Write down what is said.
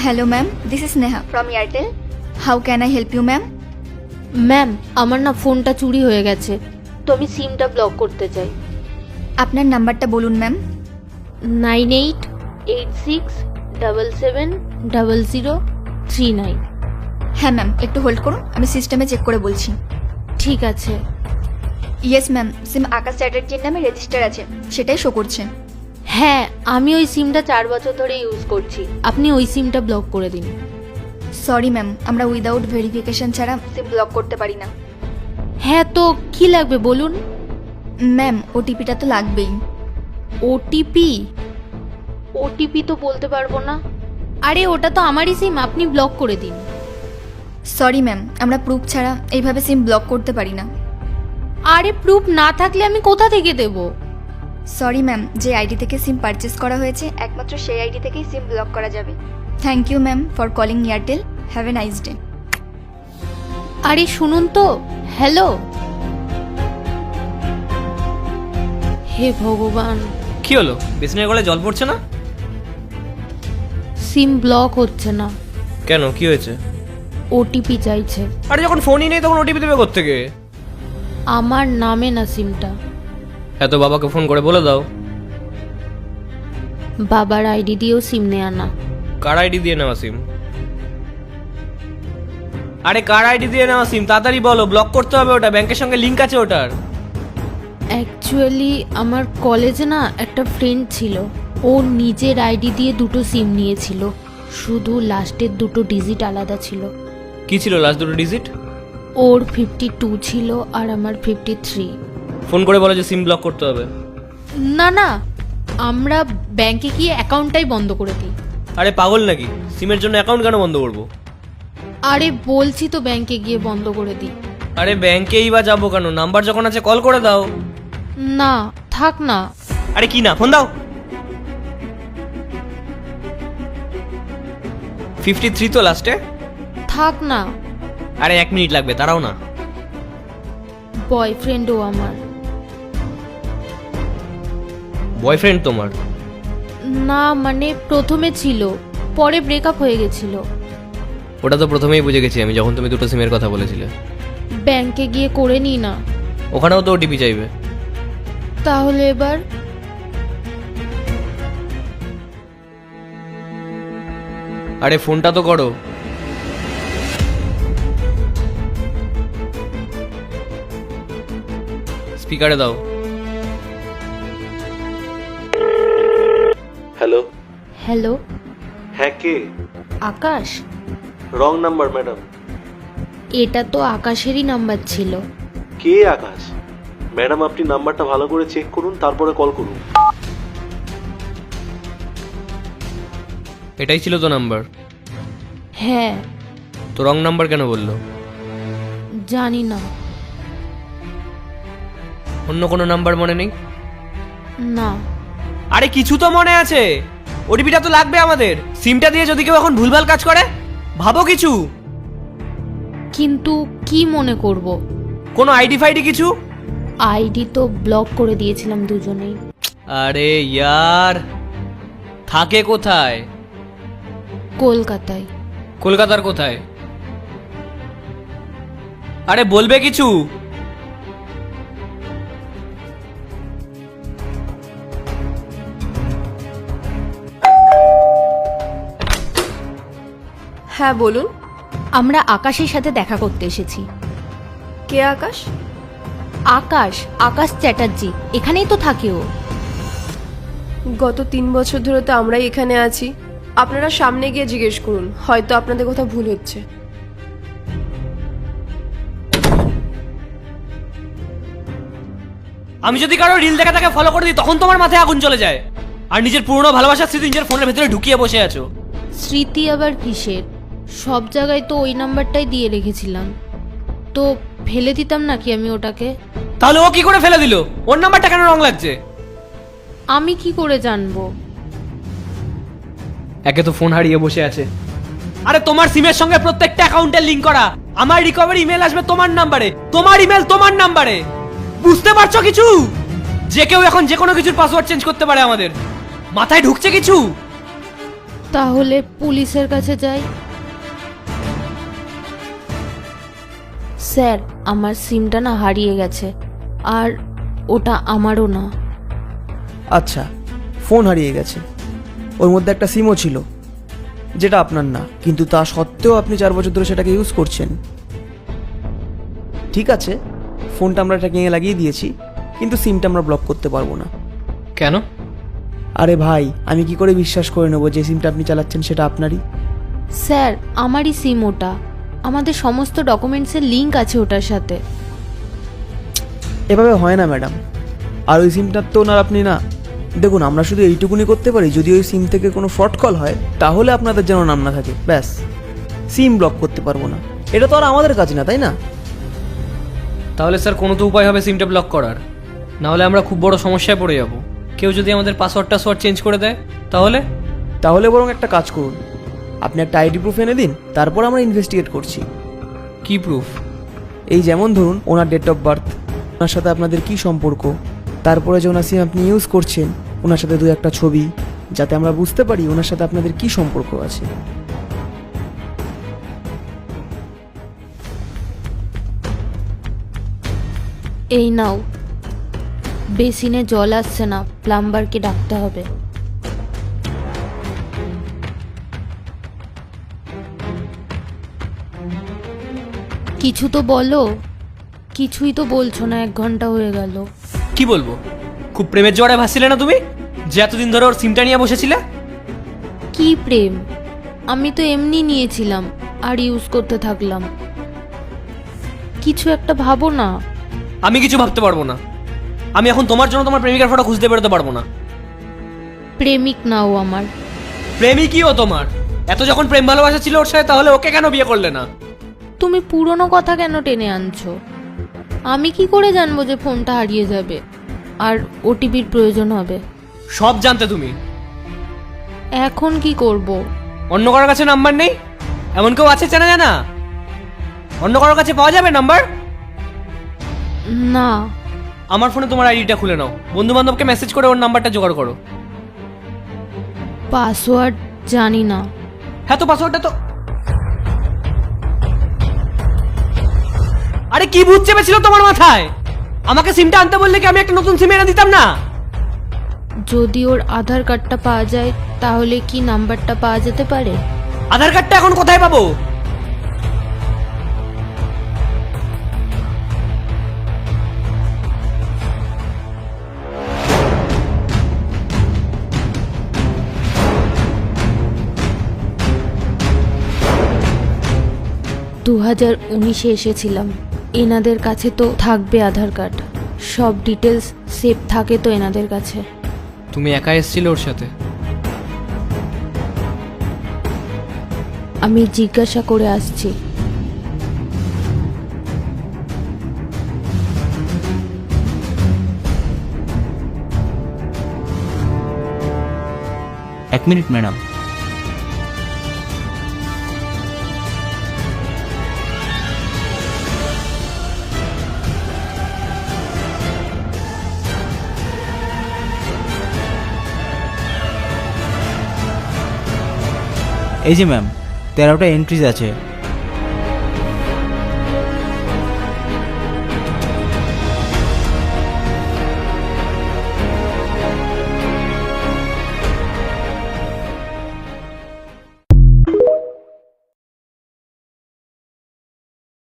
Hello ma'am, this is Neha from Airtel. How can I help you ma'am? Ma'am আমার না ফোনটা চুরি হয়ে গেছে, তো আমি সিমটা ব্লক করতে চাই। আপনার নাম্বারটা বলুন ম্যাম। 9886770039। হ্যাঁ ম্যাম, একটু হোল্ড করুন, আমি সিস্টেমে চেক করে বলছি। ঠিক আছে। ইয়েস ম্যাম, সিম আকাশ চ্যাটার্জির নামে রেজিস্টার আছে, সেটাই শো করছে। হ্যাঁ আমি ওই সিমটা 4 বছর ধরে ইউজ করছি, আপনি ওই সিমটা ব্লক করে দিন। সরি ম্যাম, আমরা উইদাউট ভেরিফিকেশন ছাড়া সিম ব্লক করতে পারি না। হ্যাঁ তো কি লাগবে বলুন। ম্যাম ওটিপিটা তো লাগবেই। ওটিপি? ওটিপি তো বলতে পারবো না। আরে ওটা তো আমারই সিম, আপনি ব্লক করে দিন। সরি ম্যাম, আমরা প্রুফ ছাড়া এইভাবে সিম ব্লক করতে পারি না। আরে প্রুফ না থাকলে আমি কোথা থেকে দেব? সরি ম্যাম, যে আইডি থেকে সিম পারচেস করা হয়েছে একমাত্র সেই আইডি থেকেই সিম ব্লক করা যাবে। Thank you ma'am for calling Airtel, have a nice day. আরে শুনুন তো, হ্যালো। হে ভগবান, কি হলো? বেসিনের গলায় জল পড়ছে না? সিম ব্লক হচ্ছে না। কেন, কি হয়েছে? ওটিপি চাইছে। আরে যখন ফোনই নেই তখন ওটিপি দেবে কোত্থেকে? আমার নামে না সিমটা। এত বাবাকে ফোন করে বলে দাও। বাবার আইডি দিয়েও সিম নেয়া না। কার আইডি দিয়ে নেওয়া সিম? আরে কার আইডি দিয়ে নেওয়া সিম তাড়াতাড়ি বলো, ব্লক করতে হবে ওটা, ব্যাংকের সঙ্গে লিংক আছে ওটার। অ্যাকচুয়ালি আমার কলেজে না একটা ফ্রেন্ড ছিল, ও নিজের আইডি দিয়ে দুটো সিম নিয়েছিল, শুধু লাস্টের দুটো ডিজিট আলাদা ছিল। কি ছিল লাস্ট দুটো ডিজিট? ওর 52 ছিল আর আমার 53। ফোন করে বলো যে সিম ব্লক করতে হবে। না না, আমরা ব্যাংকে গিয়ে অ্যাকাউন্টটাই বন্ধ করে দিই। আরে পাগল নাকি? সিমের জন্য অ্যাকাউন্ট কেন বন্ধ করবো? আরে বলছি তো ব্যাংকে গিয়ে বন্ধ করে দিই। আরে ব্যাংকেই বা যাবো কেন? নাম্বার যখন আছে কল করে দাও। না থাক না। আরে কি না, ফোন দাও। 53 তো লাস্টে। থাক না। আরে 1 মিনিট লাগবে, দাঁড়াও না। বয়ফ্রেন্ডও আমার। বয়ফ্রেন্ড তোমার? না মানে প্রথমে ছিল, পরে ব্রেকআপ হয়ে গেছিল। ওটা তো প্রথমেই বুঝে গেছি আমি, যখন তুমি দুটো সিমের কথা বলেছিলে। ব্যাংকে গিয়ে করে নি না। ওখানেও তো ওটিপি চাইবে। তাহলে এবার? আরে ফোনটা তো করো। স্পিকারে দাও। হ্যালো। হ্যালো। হ্যাঁ কে? আকাশ? Wrong number madam. এটা তো আকাশেরই নাম্বার ছিল। কে আকাশ? ম্যাডাম আপনি নাম্বারটা ভালো করে চেক করুন, তারপরে কল করুন। এটাই ছিল তো নাম্বার? হ্যাঁ। তো রং নাম্বার কেন বললো? জানি না। অন্য কোনো নাম্বার মনে নেই? না। আরে কিছু তো মনে আছে, ওটিপিটা তো লাগবে আমাদের। সিমটা দিয়ে যদি কেউ এখন ভুলভাল কাজ করে, ভাবো কিছু। কিন্তু কি মনে করব? কোনো আইডি ফাইডি কিছু? আইডি তো ব্লক করে দিয়েছিলাম দুজনেই। আরে ইয়ার, থাকে কোথায়? কলকাতায়। কলকাতার কোথায়? আরে বলবে কিছু? হ্যাঁ বলুন। আমরা আকাশের সাথে দেখা করতে এসেছি। কে আকাশ? আকাশ, আকাশ চ্যাটার্জি, এখানেই তো থাকে ও। গত 3 বছর ধরে তো আমরাই এখানে আছি। আপনারা সামনে গিয়ে জিজ্ঞেস করুন, হয়তো আপনাদের কোথাও ভুল হচ্ছে। আমি যদি কারো রিল দেখে তাকে ফলো করে দিই তখন তোমার মাথায় আগুন চলে যায়, আর নিজের পুরনো ভালোবাসার স্মৃতি নিজের ফোনের ভেতরে ঢুকিয়ে বসে আছো। স্মৃতি আবার কিসের? সব জায়গায় তো ওই নাম্বারটাই দিয়ে রেখেছিলাম, তো ফেলে দিতাম নাকি আমি ওটাকে? তাহলে ও কি করে ফেলে দিল? ওর নাম্বারটা কেন রং লাগছে? আমি কি করে জানবো? একে তো ফোন হারিয়ে বসে আছে, আরে তোমার সিমের সঙ্গে প্রত্যেকটা অ্যাকাউন্টের লিংক করা। আমার রিকভারি ইমেল আসবে তোমার নাম্বারে, তোমার ইমেল তোমার নাম্বারে। বুঝতে পারছো কিছু? যে কেউ এখন যে কোনো কিছুর পাসওয়ার্ড চেঞ্জ করতে পারে আমাদের। মাথায় ঢুকছে কিছু? তাহলে পুলিশের কাছে যাই। স্যার, আমার সিমটা না হারিয়ে গেছে, আর ওটা আমারও না। আচ্ছা, ফোন হারিয়ে গেছে, ওর মধ্যে একটা সিমও ছিল যেটা আপনার না, কিন্তু তা সত্ত্বেও আপনি 4 বছর ধরে সেটাকে ইউজ করছেন। ঠিক আছে, ফোনটা আমরা ট্র্যাকিংয়ে লাগিয়ে দিয়েছি, কিন্তু সিমটা আমরা ব্লক করতে পারবো না। কেন? আরে ভাই, আমি কি করে বিশ্বাস করে নেবো যে সিমটা আপনি চালাচ্ছেন সেটা আপনারই? স্যার, আমারই সিম ওটা, আমাদের সমস্ত ডকুমেন্টসের লিংক আছে ওটার সাথে। এভাবে হয় না ম্যাডাম, আর ওই সিমটার তো ওনার আপনি না। দেখুন, আমরা শুধু এইটুকুনি করতে পারি, যদি ওই সিম থেকে কোনো ফ্রড কল হয় তাহলে আপনাদের যেন নাম না থাকে, ব্যাস। সিম ব্লক করতে পারবো না, এটা তো আর আমাদের কাজ না, তাই না? তাহলে স্যার কোনো তো উপায় হবে সিমটা ব্লক করার, না হলে আমরা খুব বড় সমস্যায় পড়ে যাব। কেউ যদি আমাদের পাসওয়ার্ড চেঞ্জ করে দেয় তাহলে? তাহলে বরং একটা কাজ করুন, আপনি একটা আইডি প্রুফ এনে দিন, তারপর আমরা ইনভেস্টিগেট করছি। কি প্রুফ? এই যেমন ধরুন ওনার ডেট অফ বার্থ, ওনার সাথে আপনাদের কি সম্পর্ক, তারপরে যে ওনার সিম আপনি ইউজ করছেন ওনার সাথে 2-1টা ছবি, যাতে আমরা বুঝতে পারি ওনার সাথে আপনাদের কি সম্পর্ক আছে। এই নাও, বেসিনে জল আসছে না, প্লাম্বারকে ডাকতে হবে। কিছু তো বলো। কিছুই তো বলছো না, 1 ঘন্টা হয়ে গেল। কি বলবো? খুব প্রেমের জোয়ারে ভাসছিলে না তুমি, যে এতদিন ধরে ওর সিমটা নিয়ে বসেছিলে? কি প্রেম? আমি তো এমনি নিয়েছিলাম আর ইউজ করতে থাকলাম। কিছু একটা ভাবো না। আমি কিছু ভাবতে পারবো না। আমি এখন তোমার জন্য তোমার প্রেমিকার ফটো খুঁজতে বেরোতে পারবো না। প্রেমিক নাও আমার। প্রেমিকই ও তোমার? এত যখন প্রেম ভালোবাসা ছিল ওর সাথে, তাহলে ওকে কেন বিয়ে করলে না? তুমি পুরনো কথা কেন টেনে আনছো? আমি কি করে জানবো যে ফোনটা হারিয়ে যাবে আর ওটিপির প্রয়োজন হবে? সব জানতে তুমি। এখন কি করব? অন্য কারোর কাছে নাম্বার নেই? এমন কেউ আছে চেনা জানা? অন্য কারোর কাছে পাওয়া যাবে নাম্বার? না। আমার ফোনে তোমার আইডিটা খুলে নাও, বন্ধু বান্ধবকে মেসেজ করে ওর নাম্বারটা জোগাড় করো। পাসওয়ার্ড জানি না। হ্যাঁ, তো পাসওয়ার্ডটা তো... আরে কি ভূত চেপেছিল তোমার মাথায়? আমাকে সিমটা আনতে বললে কি আমি একটা নতুন সিম এনে দিতাম না? যদি ওর আধার কার্ডটা পাওয়া যায় তাহলে কি নাম্বারটা পাওয়া যেতে পারে? আধার কার্ডটা এখন কোথায় পাবো? দু 2019-এ এসেছিলাম। এনাদের কাছে তো থাকবে আধার কার্ড, সব ডিটেলস সেভ থাকে তো এনাদের কাছে। তুমি একা এসেছিলে ওর সাথে? আমি জিজ্ঞাসা করে আসছি। এক মিনিট ম্যাডাম। এই যে ম্যাম, 13টা এন্ট্রিজ আছে,